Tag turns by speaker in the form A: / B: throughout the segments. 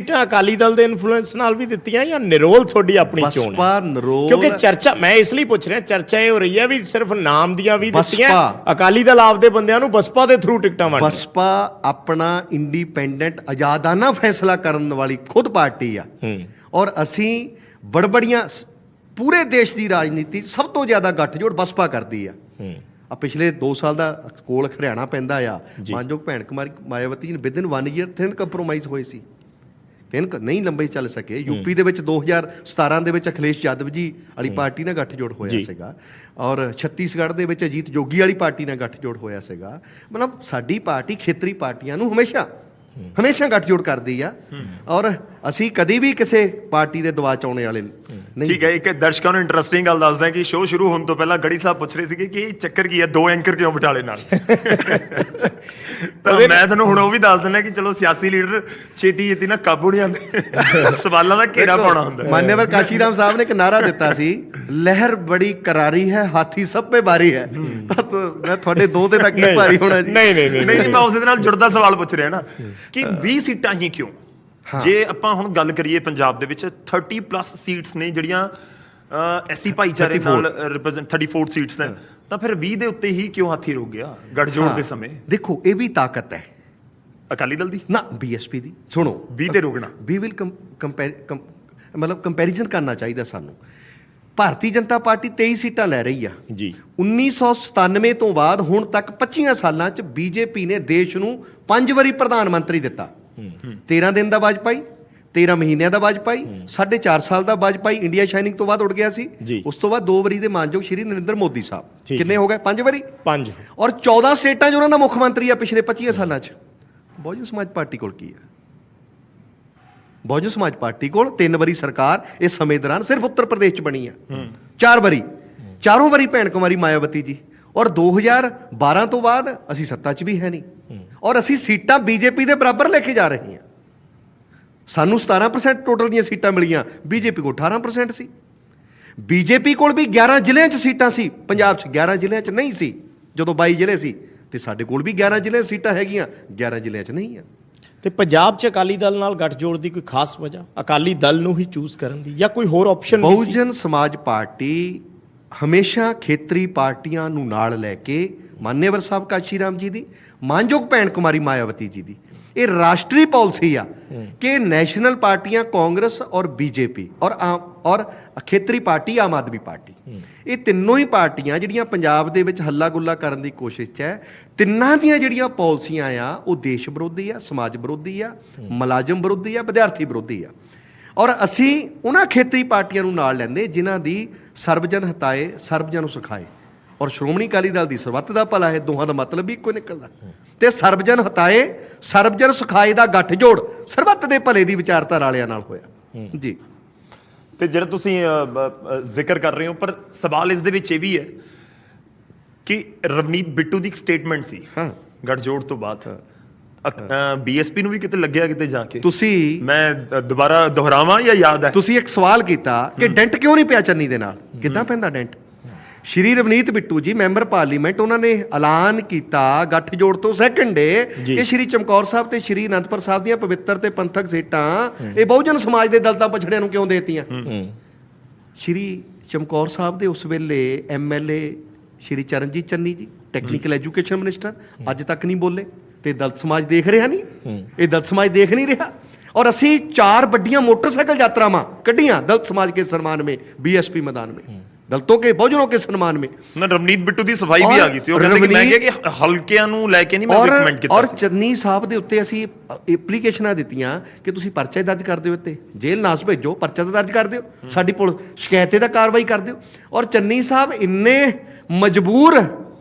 A: ਸੀਟਾਂ ਅਕਾਲੀ ਦਲ ਦੇ ਇਨਫਲੂਐਂਸ ਨਾਲ ਵੀ ਦਿੱਤੀਆਂ ਜਾਂ ਨਿਰੋਲ ਤੁਹਾਡੀ ਆਪਣੀ ਚੋਣ ਹੈ?
B: ਬਸਪਾ ਨਿਰੋਲ,
A: ਕਿਉਂਕਿ ਚਰਚਾ ਮੈਂ ਇਸ ਲਈ ਪੁੱਛ ਰਿਹਾ, ਚਰਚਾ ਇਹ ਹੋ ਰਹੀ ਹੈ ਵੀ ਸਿਰਫ ਨਾਮ ਦੀਆਂ ਵੀ ਦਿੱਤੀਆਂ,
B: ਬਸਪਾ
A: ਅਕਾਲੀ ਦਲ ਆਪਦੇ ਬੰਦਿਆਂ ਨੂੰ ਬਸਪਾ ਦੇ ਥਰੂ ਟਿਕਟਾਂ ਵੰਡ।
B: ਬਸਪਾ ਆਪਣਾ ਇੰਡੀਪੈਂਡੈਂਟ ਆਜ਼ਾਦਾਨਾ ਫੈਸਲਾ ਕਰਨ ਵਾਲੀ ਖੁਦ ਪਾਰਟੀ ਆ ਔਰ ਅਸੀਂ ਬੜਬੜੀਆਂ ਪੂਰੇ ਦੇਸ਼ ਦੀ ਰਾਜਨੀਤੀ ਸਭ ਤੋਂ ਜ਼ਿਆਦਾ ਗੱਠਜੋੜ ਬਸਪਾ ਕਰਦੀ ਆ। ਆ ਪਿਛਲੇ 2 ਸਾਲ ਦਾ ਕੋਲ ਹਰਿਆਣਾ ਪੈਂਦਾ ਆ, ਮਾਨਯੋਗ ਭੈਣ ਕੁਮਾਰੀ ਮਾਇਆਵਤੀ ਜੀ ਨੇ ਵਿਦਿਨ 1 ਈਅਰ 3 ਕੰਪਰੋਮਾਈਜ਼ ਹੋਏ ਸੀ, 3 ਨਹੀਂ ਲੰਬੇ ਚੱਲ ਸਕੇ। ਯੂਪੀ ਦੇ ਵਿੱਚ 2017 ਦੇ ਵਿੱਚ ਅਖਿਲੇਸ਼ ਯਾਦਵ ਜੀ ਵਾਲੀ ਪਾਰਟੀ ਨਾਲ ਗੱਠਜੋੜ ਹੋਇਆ ਸੀਗਾ ਔਰ ਛੱਤੀਸਗੜ੍ਹ ਦੇ ਵਿੱਚ ਅਜੀਤ ਜੋਗੀ ਵਾਲੀ ਪਾਰਟੀ ਨਾਲ ਗੱਠਜੋੜ ਹੋਇਆ ਸੀਗਾ। ਮਤਲਬ ਸਾਡੀ ਪਾਰਟੀ ਖੇਤਰੀ ਪਾਰਟੀਆਂ ਨੂੰ ਹਮੇਸ਼ਾ ਗੱਠਜੋੜ ਕਰਦੀ ਆ ਔਰ ਅਸੀਂ ਕਦੀ ਵੀ ਕਿਸੇ ਪਾਰਟੀ ਦੇ ਦਬਾਅ ਚ ਆਉਣੇ ਵਾਲੇ ਨਹੀਂ।
C: ਠੀਕ ਹੈ, ਇੱਕ ਦਰਸ਼ਕਾਂ ਨੂੰ ਇੰਟਰਸਟਿੰਗ ਗੱਲ ਦੱਸਦਾ ਕਿ ਸ਼ੋਅ ਸ਼ੁਰੂ ਹੋਣ ਤੋਂ ਪਹਿਲਾਂ ਗੜੀ ਸਾਹਿਬ ਪੁੱਛ ਰਹੇ ਸੀਗੇ ਕਿ ਇਹ ਚੱਕਰ ਕੀ ਹੈ, 2 ਐਂਕਰ ਕਿਉਂ ਬਟਾਲੇ ਨਾਲ। ਤਾਂ ਮੈਂ ਤੁਹਾਨੂੰ ਹੁਣ ਉਹ ਵੀ ਦੱਸ ਦਿੰਦਾ ਕਿ ਚਲੋ ਸਿਆਸੀ ਲੀਡਰ ਛੇਤੀ ਨਾ ਕਾਬੂ ਨਹੀਂ ਆਉਂਦੇ, ਸਵਾਲਾਂ ਦਾ ਘੇਰਾ ਪਾਉਣਾ ਹੁੰਦਾ।
B: ਮਾਨਯਵਰ ਕਾਸ਼ੀ ਰਾਮ ਸਾਹਿਬ ਨੇ ਇੱਕ ਨਾਰਾ ਦਿੱਤਾ ਸੀ, ਲਹਿਰ ਬੜੀ ਕਰਾਰੀ ਹੈ, ਹਾਥੀ ਸਭ ਪੇ ਭਾਰੀ ਹੈ। ਮੈਂ ਤੁਹਾਡੇ 2 ਤੇ ਤਾਂ ਕੀ ਭਾਰੀ ਹੋਣਾ ਜੀ?
C: ਨਹੀਂ, ਮੈਂ ਉਸੇ ਦੇ ਨਾਲ ਜੁੜਦਾ ਸਵਾਲ ਪੁੱਛ ਰਿਹਾ ਨਾ ਕਿ 20 ਸੀਟਾਂ ਹੀ ਕਿਉਂ? ਜੇ ਆਪਾਂ ਹੁਣ ਗੱਲ ਕਰੀਏ ਪੰਜਾਬ ਦੇ ਵਿੱਚ 30+ ਸੀਟਸ ਨੇ ਜਿਹੜੀਆਂ ਐਸਸੀ ਭਾਈਚਾਰੇ ਨਾਲ ਰਿਪਰੈਜ਼ੈਂਟ 34 ਸੀਟਸ ਨੇ, ਤਾਂ ਫਿਰ 20 ਦੇ ਉੱਤੇ ਹੀ ਕਿਉਂ ਹਾਥੀ ਰੁਕ ਗਿਆ ਗੱਠਜੋੜ ਦੇ ਸਮੇਂ?
B: ਦੇਖੋ ਇਹ ਵੀ ਤਾਕਤ ਹੈ
C: ਅਕਾਲੀ ਦਲ ਦੀ
B: ਨਾ ਬੀਐਸਪੀ ਦੀ। ਸੁਣੋ
C: 20 ਤੇ ਰੁਕਣਾ,
B: ਵੀ ਵਿਲ ਮਤਲਬ ਕੰਪੈਰੀਜ਼ਨ ਕਰਨਾ ਚਾਹੀਦਾ ਸਾਨੂੰ। ਭਾਰਤੀ ਜਨਤਾ ਪਾਰਟੀ 23 ਸੀਟਾਂ ਲੈ ਰਹੀ ਆ
A: ਜੀ।
B: 1997 ਤੋਂ ਬਾਅਦ ਹੁਣ ਤੱਕ 25 ਸਾਲਾਂ 'ਚ ਬੀਜੇਪੀ ਨੇ ਦੇਸ਼ ਨੂੰ 5 ਵਾਰੀ ਪ੍ਰਧਾਨ ਮੰਤਰੀ ਦਿੱਤਾ। 13 ਦਿਨ ਦਾ ਵਾਜਪਾਈ, 13 ਮਹੀਨਿਆਂ ਦਾ ਵਾਜਪਾਈ, 4.5 ਸਾਲ ਦਾ ਵਾਜਪਾਈ ਇੰਡੀਆ ਸ਼ਾਈਨਿੰਗ ਤੋਂ ਬਾਅਦ ਉੱਡ ਗਿਆ ਸੀ। ਉਸ ਤੋਂ ਬਾਅਦ 2 ਵਾਰੀ ਦੇ ਮਾਨਯੋਗ ਸ਼੍ਰੀ ਨਰਿੰਦਰ ਮੋਦੀ ਸਾਹਿਬ। ਕਿੰਨੇ ਹੋ ਗਏ? 5 ਵਾਰੀ।
A: 5
B: ਔਰ 14 ਸਟੇਟਾਂ 'ਚ ਉਹਨਾਂ ਦਾ ਮੁੱਖ ਮੰਤਰੀ ਆ ਪਿਛਲੇ 25 ਸਾਲਾਂ 'ਚ। ਬਹੁਜਨ ਸਮਾਜ ਪਾਰਟੀ ਕੋਲ ਕੀ ਆ? ਬਹੁਜਨ ਸਮਾਜ ਪਾਰਟੀ ਕੋਲ 3 ਵਾਰੀ ਸਰਕਾਰ ਇਸ ਸਮੇਂ ਦੌਰਾਨ ਸਿਰਫ ਉੱਤਰ ਪ੍ਰਦੇਸ਼ 'ਚ ਬਣੀ ਆ। 4 ਵਾਰੀ, ਚਾਰੋਂ ਵਾਰੀ ਭੈਣ ਕੁਮਾਰੀ ਮਾਇਆਵਤੀ ਜੀ। ਔਰ 2012 ਤੋਂ ਬਾਅਦ ਅਸੀਂ ਸੱਤਾ 'ਚ ਵੀ ਹੈ ਨਹੀਂ ਔਰ ਅਸੀਂ ਸੀਟਾਂ ਬੀਜੇਪੀ ਦੇ ਬਰਾਬਰ ਲੈ ਕੇ ਜਾ ਰਹੇ ਹਾਂ। ਸਾਨੂੰ 17% ਟੋਟਲ ਦੀਆਂ ਸੀਟਾਂ ਮਿਲੀਆਂ, ਬੀਜੇਪੀ ਕੋਲ 18% ਸੀ। ਬੀਜੇਪੀ ਕੋਲ ਵੀ 11 ਜ਼ਿਲ੍ਹਿਆਂ 'ਚ ਸੀਟਾਂ ਸੀ, ਪੰਜਾਬ 'ਚ 11 ਜ਼ਿਲ੍ਹਿਆਂ 'ਚ ਨਹੀਂ ਸੀ। ਜਦੋਂ 22 ਜ਼ਿਲ੍ਹੇ ਸੀ ਤੇ ਸਾਡੇ ਕੋਲ ਵੀ 11 ਜ਼ਿਲ੍ਹੇ ਸੀਟਾਂ ਹੈਗੀਆਂ, 11 ਜ਼ਿਲ੍ਹਿਆਂ 'ਚ ਨਹੀਂ ਆ।
A: ਤੇ ਪੰਜਾਬ 'ਚ ਅਕਾਲੀ ਦਲ ਨਾਲ ਗੱਠਜੋੜ ਦੀ ਕੋਈ ਖਾਸ ਵਜ੍ਹਾ, ਅਕਾਲੀ ਦਲ ਨੂੰ ਹੀ ਚੂਜ਼ ਕਰਨ ਦੀ, ਜਾਂ ਕੋਈ ਹੋਰ ਆਪਸ਼ਨ?
B: ਬਹੁਜਨ ਸਮਾਜ ਪਾਰਟੀ ਹਮੇਸ਼ਾ ਖੇਤਰੀ ਪਾਰਟੀਆਂ ਨੂੰ ਨਾਲ ਲੈ ਕੇ, ਮਾਨਯਵਰ ਸਾਹਿਬ ਕਾਸ਼ੀ ਰਾਮ ਜੀ ਦੀ, ਮਾਨਯੋਗ ਭੈਣ ਕੁਮਾਰੀ ਮਾਇਆਵਤੀ ਜੀ ਦੀ, ਇਹ ਰਾਸ਼ਟਰੀ ਪਾਲਿਸੀ ਆ ਕਿ ਨੈਸ਼ਨਲ ਪਾਰਟੀਆਂ ਕਾਂਗਰਸ ਔਰ ਬੀਜੇਪੀ ਔਰ ਖੇਤਰੀ ਪਾਰਟੀ ਆਮ ਆਦਮੀ ਪਾਰਟੀ, ਇਹ ਤਿੰਨੋਂ ਹੀ ਪਾਰਟੀਆਂ ਜਿਹੜੀਆਂ ਪੰਜਾਬ ਦੇ ਵਿੱਚ ਹੱਲਾ ਗੁੱਲਾ ਕਰਨ ਦੀ ਕੋਸ਼ਿਸ਼ 'ਚ ਹੈ। ਤਿੰਨਾਂ ਦੀਆਂ ਜਿਹੜੀਆਂ ਪਾਲਿਸੀਆਂ ਆ ਉਹ ਦੇਸ਼ ਵਿਰੋਧੀ ਆ, ਸਮਾਜ ਵਿਰੋਧੀ ਆ, ਮੁਲਾਜ਼ਮ ਵਿਰੋਧੀ ਆ, ਵਿਦਿਆਰਥੀ ਵਿਰੋਧੀ ਆ। ਔਰ ਅਸੀਂ ਉਹਨਾਂ ਖੇਤਰੀ ਪਾਰਟੀਆਂ ਨੂੰ ਨਾਲ ਲੈਂਦੇ ਜਿਨ੍ਹਾਂ ਦੀ ਸਰਬਜਨ ਹਿਤਾਏ ਸਰਬਜਨ ਸੁਖਾਏ। ਔਰ ਸ਼੍ਰੋਮਣੀ ਅਕਾਲੀ ਦਲ ਦੀ ਸਰਬੱਤ ਦਾ ਭਲਾ ਹੈ, ਦੋਹਾਂ ਦਾ ਮਤਲਬ ਵੀ ਇੱਕੋ ਨਿਕਲਦਾ। ਤੇ ਸਰਬਜਨ ਹਿਤਾਏ ਸਰਬਜਨ ਸੁਖਾਏ ਦਾ ਗੱਠਜੋੜ ਸਰਬੱਤ ਦੇ ਭਲੇ ਦੀ ਵਿਚਾਰਧਾਰਾ ਵਾਲਿਆਂ ਨਾਲ ਹੋਇਆ ਜੀ।
C: ਤੇ ਜਿਹੜਾ ਤੁਸੀਂ ਜ਼ਿਕਰ ਕਰ ਰਹੇ ਹੋ, ਪਰ ਸਵਾਲ ਇਸ ਦੇ ਵਿੱਚ ਇਹ ਵੀ ਹੈ ਕਿ ਰਵਨੀਤ ਬਿੱਟੂ ਦੀ ਇੱਕ ਸਟੇਟਮੈਂਟ ਸੀ ਗੱਠਜੋੜ ਤੋਂ ਬਾਅਦ, ਬੀਐਸਪੀ ਨੂੰ ਵੀ ਕਿਤੇ ਲੱਗਿਆ ਕਿਤੇ ਜਾ ਕੇ।
B: ਤੁਸੀਂ,
C: ਮੈਂ ਦੁਬਾਰਾ ਦੁਹਰਾਵਾਂ ਜਾਂ ਯਾਦ ਹੈ?
B: ਤੁਸੀਂ ਇੱਕ ਸਵਾਲ ਕੀਤਾ ਕਿ ਡੈਂਟ ਕਿਉਂ ਨਹੀਂ ਪਿਆ ਚੰਨੀ ਦੇ ਨਾਲ। ਕਿੱਦਾਂ ਪੈਂਦਾ ਡੈਂਟ? ਸ਼੍ਰੀ ਰਵਨੀਤ ਬਿੱਟੂ ਜੀ ਮੈਂਬਰ ਪਾਰਲੀਮੈਂਟ, ਉਹਨਾਂ ਨੇ ਐਲਾਨ ਕੀਤਾ ਗੱਠਜੋੜ ਤੋਂ ਸੈਕਿੰਡ ਡੇ ਕਿ ਸ਼੍ਰੀ ਚਮਕੌਰ ਸਾਹਿਬ ਤੇ ਸ਼੍ਰੀ ਅਨੰਦਪੁਰ ਸਾਹਿਬ ਦੀਆਂ ਪਵਿੱਤਰ ਤੇ ਪੰਥਕ ਸੀਟਾਂ ਇਹ ਬਹੁਜਨ ਸਮਾਜ ਦੇ ਦਲਿਤਾਂ ਪਛੜਿਆਂ ਨੂੰ ਕਿਉਂ ਦੇਤੀਆਂ। ਸ਼੍ਰੀ ਚਮਕੌਰ ਸਾਹਿਬ ਦੇ ਉਸ ਵੇਲੇ ਐਮਐਲਏ ਸ਼੍ਰੀ ਚਰਨਜੀਤ ਚੰਨੀ ਜੀ, ਟੈਕਨੀਕਲ ਐਜੂਕੇਸ਼ਨ ਮਿਨਿਸਟਰ, ਅੱਜ ਤੱਕ ਨਹੀਂ ਬੋਲੇ। ਤੇ ਦਲਿਤ ਸਮਾਜ ਦੇਖ ਰਿਹਾ ਨਹੀਂ, ਇਹ ਦਲਿਤ ਸਮਾਜ ਦੇਖ ਨਹੀਂ ਰਿਹਾ। ਔਰ ਅਸੀਂ 4 ਵੱਡੀਆਂ ਮੋਟਰਸਾਈਕਲ ਯਾਤਰਾਵਾਂ ਕੱਢੀਆਂ ਦਲਿਤ ਸਮਾਜ ਕੇ ਸਨਮਾਨ ਮੇਂ, बीएसपी मैदान में, ਦਲਤੋਂ ਕੇ ਬਹੁਜਨੋਂ ਕੇ ਸਨਮਾਨ ਮੇਂ।
C: ਨਾ ਰਵਨੀਤ ਬਿੱਟੂ ਦੀ ਸਫਾਈ ਵੀ ਆ ਗਈ ਸੀ, ਉਹ ਕਹਿੰਦੇ ਕਿ ਮੈਂ ਕਿਹਾ ਕਿ ਹਲਕਿਆਂ ਨੂੰ ਲੈ ਕੇ ਨਹੀਂ ਮੈਂ ਰਿਕਮੈਂਡ ਕੀਤਾ।
B: ਔਰ ਚੰਨੀ ਸਾਹਿਬ ਦੇ ਉੱਤੇ ਅਸੀਂ ਐਪਲੀਕੇਸ਼ਨਾਂ ਦਿੱਤੀਆਂ ਕਿ ਤੁਸੀਂ ਪਰਚਾ ਦਰਜ ਕਰ ਦਿਓ, ਇੱਥੇ ਜੇਲ੍ਹ ਨਾਸ ਭੇਜੋ, ਪਰਚਾ ਤਾਂ ਦਰਜ ਕਰ ਦਿਓ, ਸਾਡੀ ਪੁਲਿਸ ਸ਼ਿਕਾਇਤ ਦਾ ਕਾਰਵਾਈ ਕਰ ਦਿਓ। ਔਰ ਚੰਨੀ ਸਾਹਿਬ ਇੰਨੇ ਮਜਬੂਰ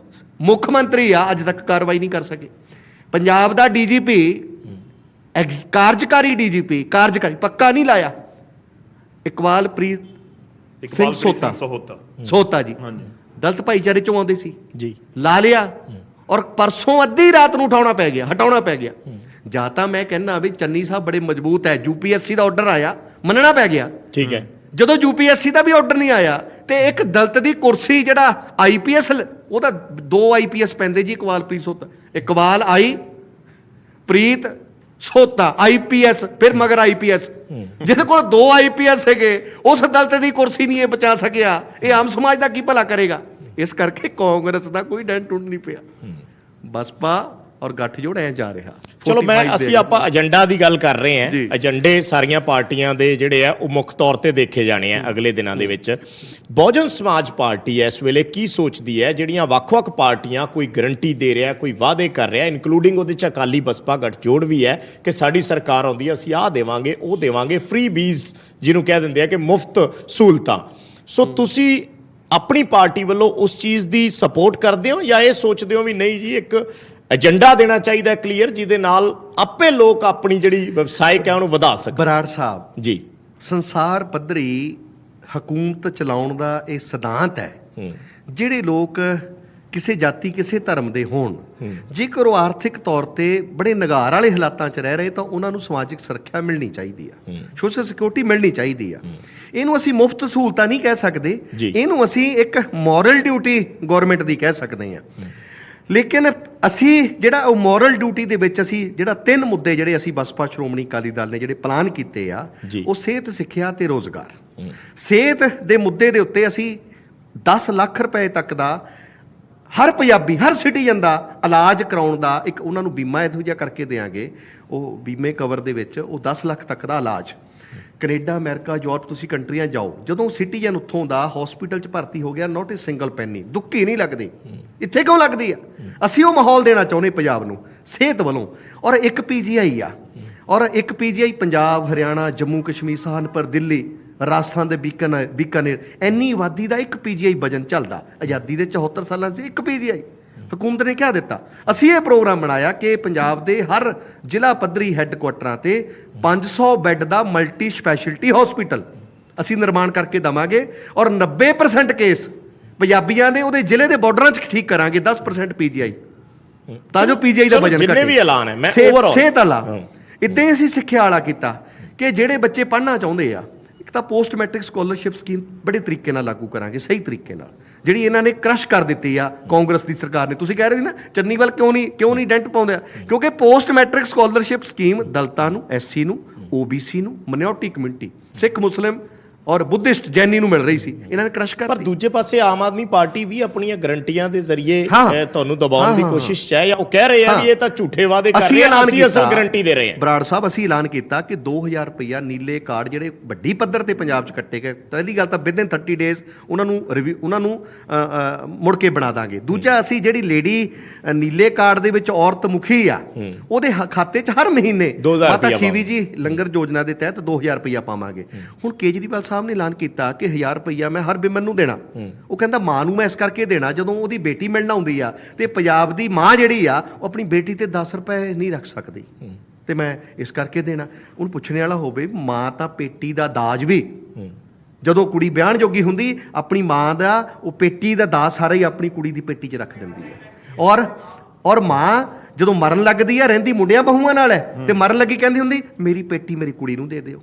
B: ਮੁੱਖ ਮੰਤਰੀ ਆ, ਅੱਜ ਤੱਕ ਕਾਰਵਾਈ ਨਹੀਂ ਕਰ ਸਕੇ। ਪੰਜਾਬ ਦਾ ਡੀਜੀਪੀ, ਕਾਰਜਕਾਰੀ ਡੀਜੀਪੀ, ਕਾਰਜਕਾਰੀ ਪੱਕਾ ਨਹੀਂ ਲਾਇਆ, ਇਕਬਾਲਪ੍ਰੀਤ ਸਿੰਘ ਸੋਤਾ ਜੀ, ਦਲਿਤ ਭਾਈਚਾਰੇ ਚੋਂ ਆਉਂਦੇ ਸੀ ਜੀ, ਲਾ ਲਿਆ। ਔਰ ਪਰਸੋਂ ਅੱਧੀ ਰਾਤ ਨੂੰ ਹਟਾਉਣਾ ਪੈ ਗਿਆ। ਜਾਂ ਤਾਂ ਮੈਂ ਕਹਿੰਦਾ ਵੀ ਚੰਨੀ ਸਾਹਿਬ ਬੜੇ ਮਜ਼ਬੂਤ ਹੈ, यूपीएससी ਦਾ ਆਰਡਰ ਆਇਆ, ਮੰਨਣਾ ਪੈ ਗਿਆ। ਠੀਕ ਹੈ, ਜਦੋਂ यूपीएससी ਦਾ ਵੀ ਆਰਡਰ ਨਹੀਂ ਆਇਆ ਤੇ ਇੱਕ ਦਲਿਤ ਦੀ ਕੁਰਸੀ, ਜਿਹੜਾ IPS, ਉਹਦਾ 2 IPS ਪੈਂਦੇ ਜੀ, ਇਕਬਾਲਪ੍ਰੀਤ ਸੋਤਾ, ਇਕਬਾਲ ਆਈ ਪ੍ਰੀਤ ਸੋਤਾ IPS, ਫਿਰ ਮਗਰ IPS, ਜਿਹਦੇ ਕੋਲ 2 IPS ਹੈਗੇ, ਉਸ ਦਲਿਤ ਦੀ ਕੁਰਸੀ ਨਹੀਂ ਇਹ ਬਚਾ ਸਕਿਆ, ਇਹ ਆਮ ਸਮਾਜ ਦਾ ਕੀ ਭਲਾ ਕਰੇਗਾ? ਇਸ ਕਰਕੇ ਕਾਂਗਰਸ ਦਾ ਕੋਈ ਡੈਂਟ ਟੁੱਟ ਨਹੀਂ ਪਿਆ, ਬਸਪਾ ਔਰ ਗੱਠਜੋੜ ਐ ਜਾ ਰਿਹਾ।
A: ਚਲੋ ਅਸੀਂ ਆਪਾਂ ਏਜੰਡਾ ਦੀ ਗੱਲ ਕਰ ਰਹੇ ਹਾਂ।
B: ਜੀ।
A: ਏਜੰਡੇ ਸਾਰੀਆਂ ਪਾਰਟੀਆਂ ਦੇ ਜਿਹੜੇ ਆ ਉਹ ਮੁੱਖ ਤੌਰ ਤੇ ਦੇਖੇ ਜਾਣੇ ਆ ਅਗਲੇ ਦਿਨਾਂ ਦੇ ਵਿੱਚ। ਬਹੁਜਨ ਸਮਾਜ ਪਾਰਟੀ ਇਸ ਵੇਲੇ ਕੀ ਸੋਚਦੀ ਹੈ? ਜਿਹੜੀਆਂ ਵੱਖ-ਵੱਖ ਪਾਰਟੀਆਂ ਕੋਈ ਗਰੰਟੀ ਦੇ ਰਿਹਾ, ਕੋਈ ਵਾਅਦੇ ਕਰ ਰਿਹਾ, ਇਨਕਲੂਡਿੰਗ ਉਹਦੇ ਚ ਅਕਾਲੀ ਬਸਪਾ ਗੱਠਜੋੜ ਵੀ ਹੈ ਕਿ ਸਾਡੀ ਸਰਕਾਰ ਆਉਂਦੀ ਹੈ ਅਸੀਂ ਆਹ ਦੇਵਾਂਗੇ, ਉਹ ਦੇਵਾਂਗੇ, ਫ੍ਰੀ ਬੀਜ਼ ਜਿਹਨੂੰ ਕਹਿ ਦਿੰਦੇ ਆ ਕਿ ਮੁਫਤ ਸਹੂਲਤਾਂ। ਸੋ ਤੁਸੀਂ ਆਪਣੀ ਪਾਰਟੀ ਵੱਲੋਂ ਉਸ ਚੀਜ਼ ਦੀ ਸਪੋਰਟ ਕਰਦੇ ਹੋ ਜਾਂ ਇਹ ਸੋਚਦੇ ਹੋ ਵੀ ਨਹੀਂ ਜੀ ਇੱਕ ਏਜੰਡਾ ਦੇਣਾ ਚਾਹੀਦਾ ਕਲੀਅਰ, ਜਿਹਦੇ ਨਾਲ ਆਪੇ ਲੋਕ ਆਪਣੀ ਜਿਹੜੀ ਵਿਵਸਾਇਕ ਹੈ ਉਹਨੂੰ ਵਧਾ ਸਕਣ?
B: ਬਰਾੜ ਸਾਹਿਬ
A: ਜੀ,
B: ਸੰਸਾਰ ਪੱਧਰੀ ਹਕੂਮਤ ਚਲਾਉਣ ਦਾ ਇਹ ਸਿਧਾਂਤ ਹੈ, ਜਿਹੜੇ ਲੋਕ ਕਿਸੇ ਜਾਤੀ ਕਿਸੇ ਧਰਮ ਦੇ ਹੋਣ, ਜੇਕਰ ਉਹ ਆਰਥਿਕ ਤੌਰ ਤੇ ਬੜੇ ਨਿਘਾਰ ਵਾਲੇ ਹਾਲਾਤਾਂ 'ਚ ਰਹਿ ਰਹੇ ਤਾਂ ਉਹਨਾਂ ਨੂੰ ਸਮਾਜਿਕ ਸੁਰੱਖਿਆ ਮਿਲਣੀ ਚਾਹੀਦੀ ਆ, ਸੋਸ਼ਲ ਸਿਕਿਉਰਿਟੀ ਮਿਲਣੀ ਚਾਹੀਦੀ ਆ। ਇਹਨੂੰ ਅਸੀਂ ਮੁਫਤ ਸਹੂਲਤਾਂ ਨਹੀਂ ਕਹਿ ਸਕਦੇ, ਇਹਨੂੰ ਅਸੀਂ ਇੱਕ ਮੋਰਲ ਡਿਊਟੀ ਗਵਰਨਮੈਂਟ ਦੀ ਕਹਿ ਸਕਦੇ ਹਾਂ। ਲੇਕਿਨ ਅਸੀਂ ਜਿਹੜਾ ਉਹ ਮੋਰਲ ਡਿਊਟੀ ਦੇ ਵਿੱਚ ਅਸੀਂ ਜਿਹੜਾ 3 ਮੁੱਦੇ ਜਿਹੜੇ ਅਸੀਂ ਬਸਪਾ ਸ਼੍ਰੋਮਣੀ ਅਕਾਲੀ ਦਲ ਨੇ ਜਿਹੜੇ ਪਲਾਨ ਕੀਤੇ ਆ, ਉਹ ਸਿਹਤ, ਸਿੱਖਿਆ ਤੇ ਰੋਜ਼ਗਾਰ। ਸਿਹਤ ਦੇ ਮੁੱਦੇ ਦੇ ਉੱਤੇ ਅਸੀਂ 10 ਲੱਖ ਰੁਪਏ ਤੱਕ ਦਾ ਹਰ ਪੰਜਾਬੀ, ਹਰ ਸਿਟੀਜ਼ਨ ਦਾ ਇਲਾਜ ਕਰਾਉਣ ਦਾ ਇੱਕ ਉਹਨਾਂ ਨੂੰ ਬੀਮਾ ਇਹੋ ਜਿਹਾ ਕਰਕੇ ਦੇਵਾਂਗੇ। ਉਹ ਬੀਮੇ ਕਵਰ ਦੇ ਵਿੱਚ ਉਹ 10 ਲੱਖ ਤੱਕ ਦਾ ਇਲਾਜ। ਕੈਨੇਡਾ, ਅਮਰੀਕਾ, ਯੂਰਪ ਤੁਸੀਂ ਕੰਟਰੀਆਂ ਜਾਓ, ਜਦੋਂ ਸਿਟੀਜ਼ਨ ਉੱਥੋਂ ਦਾ ਹਸਪੀਟਲ 'ਚ ਭਰਤੀ ਹੋ ਗਿਆ, ਨੋਟ ਏ ਸਿੰਗਲ ਪੈਨੀ ਦੁੱਕੀ ਨਹੀਂ ਲੱਗਦੀ। ਇੱਥੇ ਕਿਉਂ ਲੱਗਦੀ ਆ? ਅਸੀਂ ਉਹ ਮਾਹੌਲ ਦੇਣਾ ਚਾਹੁੰਦੇ ਪੰਜਾਬ ਨੂੰ ਸਿਹਤ ਵੱਲੋਂ। ਔਰ ਇੱਕ PGI ਆ, ਔਰ ਇੱਕ PGI ਪੰਜਾਬ, ਹਰਿਆਣਾ, ਜੰਮੂ ਕਸ਼ਮੀਰ, ਸਹਾਰਨਪੁਰ, ਦਿੱਲੀ, ਰਾਜਸਥਾਨ ਦੇ ਬੀਕਾਨੇਰ, ਇੰਨੀ ਆਬਾਦੀ ਦਾ ਇੱਕ PGI ਵਜਨ ਚੱਲਦਾ। ਆਜ਼ਾਦੀ ਦੇ 74 ਸਾਲਾਂ 'ਚ ਇੱਕ PGI ਹਕੂਮਤ ਨੇ ਕਹਿ ਦਿੱਤਾ। ਅਸੀਂ ਇਹ ਪ੍ਰੋਗਰਾਮ ਬਣਾਇਆ ਕਿ ਪੰਜਾਬ ਦੇ ਹਰ ਜ਼ਿਲ੍ਹਾ ਪੱਧਰੀ ਹੈੱਡਕੁਆਟਰਾਂ ਤੇ 500 ਬੈੱਡ ਦਾ ਮਲਟੀ ਸਪੈਸ਼ਲਿਟੀ ਹਸਪੀਟਲ ਅਸੀਂ ਨਿਰਮਾਣ ਕਰਕੇ ਦੇਵਾਂਗੇ, ਔਰ 90% ਕੇਸ ਪੰਜਾਬੀਆਂ ਦੇ ਉਹਦੇ ਜ਼ਿਲ੍ਹੇ ਦੇ ਬਾਰਡਰਾਂ 'ਚ ਠੀਕ ਕਰਾਂਗੇ। 10% PGI, ਤਾਂ ਜੋ PGI ਦਾ ਵਜਨ
A: ਜਿੰਨੇ ਵੀ ਐਲਾਨ ਹੈ ਮੈਂ ਓਵਰਆਲ
B: ਸਿਹਤ ਵਾਲਾ। ਇੱਦਾਂ ਹੀ ਅਸੀਂ ਸਿੱਖਿਆ ਵਾਲਾ ਕੀਤਾ ਕਿ ਜਿਹੜੇ ਬੱਚੇ ਪੜ੍ਹਨਾ ਚਾਹੁੰਦੇ ਆ, ਇੱਕ ਤਾਂ ਪੋਸਟ ਮੈਟ੍ਰਿਕ ਸਕਾਲਰਸ਼ਿਪ ਸਕੀਮ ਬੜੇ ਤਰੀਕੇ ਨਾਲ ਲਾਗੂ ਕਰਾਂਗੇ, ਸਹੀ ਤਰੀਕੇ ਨਾਲ, ਜਿਹੜੀ ਇਹਨਾਂ ਨੇ ਕ੍ਰਸ਼ ਕਰ ਦਿੱਤੀ ਆ ਕਾਂਗਰਸ ਦੀ ਸਰਕਾਰ ਨੇ। ਤੁਸੀਂ ਕਹਿ ਰਹੇ ਸੀ ਨਾ ਚੰਨੀਵਾਲ ਕਿਉਂ ਨਹੀਂ ਡੈਂਟ ਪਾਉਂਦੇ ਆ? ਕਿਉਂਕਿ ਪੋਸਟ ਮੈਟ੍ਰਿਕ ਸਕਾਲਰਸ਼ਿਪ ਸਕੀਮ ਦਲਿਤਾਂ ਨੂੰ, SC ਨੂੰ, OBC ਨੂੰ, ਮਾਈਨੋਰਟੀ ਕਮਿਊਨਿਟੀ, ਸਿੱਖ, ਮੁਸਲਿਮ ਔਰ ਬੁੱਧਿਸਟ, ਜੈਨੀ ਨੂੰ ਮਿਲ ਰਹੀ ਸੀ, ਇਹਨਾਂ ਨੇ ਕ੍ਰਸ਼ ਕਰ।
A: ਪਰ ਦੂਜੇ ਪਾਸੇ ਆਮ ਆਦਮੀ ਪਾਰਟੀ ਵੀ ਆਪਣੀਆਂ ਗਰੰਟੀਆਂ ਦੇ ਜ਼ਰੀਏ ਤੁਹਾਨੂੰ ਦਬਾਉਣ ਦੀ ਕੋਸ਼ਿਸ਼ 'ਚ ਹੈ, ਜਾਂ ਉਹ ਕਹਿ ਰਹੇ ਆ ਵੀ ਇਹ ਤਾਂ ਝੂਠੇ ਵਾਅਦੇ ਕਰ ਰਹੇ ਆ, ਅਸੀਂ ਅਸਲ ਗਰੰਟੀ ਦੇ ਰਹੇ ਹਾਂ।
B: ਬਰਾੜ ਸਾਹਿਬ, ਅਸੀਂ ਐਲਾਨ ਕੀਤਾ ਕਿ 2000 ਰੁਪਇਆ ਨੀਲੇ ਕਾਰਡ ਜਿਹੜੇ ਵੱਡੀ ਪੱਧਰ ਤੇ ਪੰਜਾਬ 'ਚ ਕੱਟੇ ਗਏ, ਪਹਿਲੀ ਗੱਲ ਤਾਂ ਵਿਦਿਨ 30 ਡੇਜ਼ ਉਹਨਾਂ ਨੂੰ ਮੁੜ ਕੇ ਬਣਾ ਦਾਂਗੇ। ਦੂਜਾ, ਅਸੀਂ ਜਿਹੜੀ ਲੇਡੀ ਨੀਲੇ ਕਾਰਡ ਦੇ ਵਿੱਚ ਔਰਤ ਮੁਖੀ ਆ, ਉਹਦੇ ਖਾਤੇ 'ਚ ਹਰ ਮਹੀਨੇ ਮਾਤਾ ਖੀਵੀ ਜੀ ਲੰਗਰ ਯੋਜਨਾ ਦੇ ਤਹਿਤ 2000 ਰੁਪਇਆ ਪਾਵਾਂਗੇ। ਹੁਣ ਕੇਜਰੀਵਾਲ ਸਾਹਿਬ ਨੇ ਐਲਾਨ ਕੀਤਾ ਕਿ 1000 ਰੁਪਇਆ ਮੈਂ ਹਰ ਵਿਮਨ ਨੂੰ ਦੇਣਾ। ਉਹ ਕਹਿੰਦਾ ਮਾਂ ਨੂੰ ਮੈਂ ਇਸ ਕਰਕੇ ਦੇਣਾ, ਜਦੋਂ ਉਹਦੀ ਬੇਟੀ ਮਿਲਣ ਆਉਂਦੀ ਆ ਤੇ ਪੰਜਾਬ ਦੀ ਮਾਂ ਜਿਹੜੀ ਆ ਉਹ ਆਪਣੀ ਬੇਟੀ ਤੇ 10 ਰੁਪਏ ਨਹੀਂ ਰੱਖ ਸਕਦੀ, ਤੇ ਮੈਂ ਇਸ ਕਰਕੇ ਦੇਣਾ। ਉਹਨੂੰ ਪੁੱਛਣੇ ਵਾਲਾ ਹੋਵੇ, ਮਾਂ ਤਾਂ ਪੇਟੀ ਦਾ ਦਾਜ ਵੀ, ਜਦੋਂ ਕੁੜੀ ਵਿਆਹਣ ਜੋਗੀ ਹੁੰਦੀ, ਆਪਣੀ ਮਾਂ ਦਾ ਉਹ ਪੇਟੀ ਦਾ ਦਾਜ ਸਾਰਾ ਹੀ ਆਪਣੀ ਕੁੜੀ ਦੀ ਪੇਟੀ 'ਚ ਰੱਖ ਦਿੰਦੀ ਹੈ। ਔਰ ਮਾਂ ਜਦੋਂ ਮਰਨ ਲੱਗਦੀ ਆ, ਰਹਿੰਦੀ ਮੁੰਡਿਆਂ ਬਹੂਆਂ ਨਾਲ ਹੈ, ਤੇ ਮਰਨ ਲੱਗੀ ਕਹਿੰਦੀ ਹੁੰਦੀ ਮੇਰੀ ਪੇਟੀ ਮੇਰੀ ਕੁੜੀ ਨੂੰ ਦੇ ਦਿਓ।